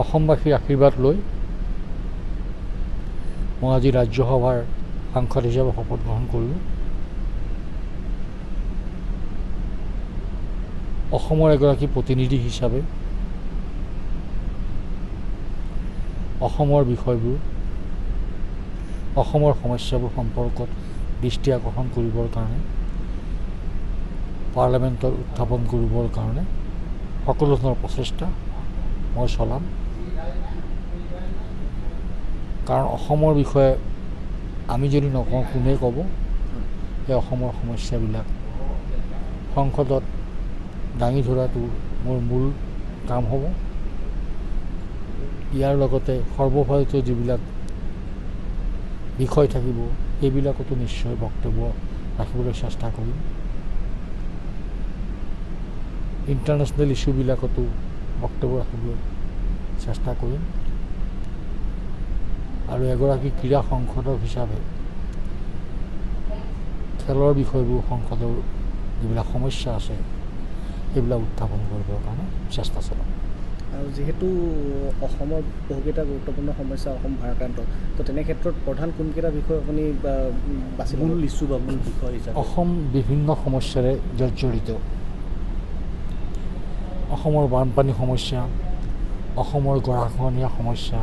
অসমবাসীৰ আশীৰ্বাদ লৈ মই আজি ৰাজ্যসভাৰ সাংসদ হিচাপে শপত গ্ৰহণ কৰিলোঁ। অসমৰ এগৰাকী প্ৰতিনিধি হিচাপে অসমৰ বিষয়বোৰ, অসমৰ সমস্যাবোৰ সম্পৰ্কত দৃষ্টি আকৰ্ষণ কৰিবৰ কাৰণে, পাৰ্লামেণ্টত উত্থাপন কৰিবৰ কাৰণে সকলো ধৰণৰ প্ৰচেষ্টা মই চলাম। কাৰণ অসমৰ বিষয়ে আমি যদি নকওঁ কোনে ক'ব? সেই অসমৰ সমস্যাবিলাক সংসদত দাঙি ধৰাটো মোৰ মূল কাম হ'ব। ইয়াৰ লগতে সৰ্বভাৰতীয় যিবিলাক বিষয় থাকিব সেইবিলাকতো নিশ্চয় বক্তব্য ৰাখিবলৈ চেষ্টা কৰিম। ইণ্টাৰনেশ্যনেল ইছ্যুবিলাকতো বক্তব্য ৰাখিবলৈ চেষ্টা কৰিম। আৰু এগৰাকী ক্ৰীড়া সংসদক হিচাপে খেলৰ বিষয়বোৰ সংসদৰ যিবিলাক সমস্যা আছে সেইবিলাক উত্থাপন কৰিবৰ কাৰণে চেষ্টা চলাম। আৰু যিহেতু অসমৰ বহুকেইটা গুৰুত্বপূৰ্ণ সমস্যা অসম ভাৰাক্ৰান্ত, তো তেনে ক্ষেত্ৰত প্ৰধান কোনকেইটা বিষয় আপুনি বাছি মূল ইছ্যু বা মূল বিষয় হিচাপে? অসম বিভিন্ন সমস্যাৰে জৰ্জৰিত। অসমৰ বানপানী সমস্যা, অসমৰ গৰাখহনীয়া সমস্যা,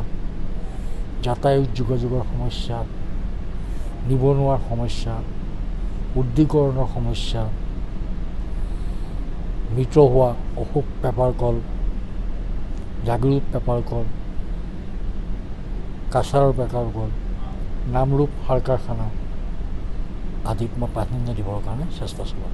যাতায়াত যোগাযোগৰ সমস্যা, নিবনুৱাৰ সমস্যা, উদ্যোগীকৰণৰ সমস্যা, মৃত হোৱা অশোক পেপাৰ কল, জাগিৰোড পেপাৰ কল, কাছাৰৰ পেপাৰ কল, নামৰূপ সাৰ কাৰখানা আদিত মই প্ৰাধান্য দিবৰ কাৰণে চেষ্টা চলাম।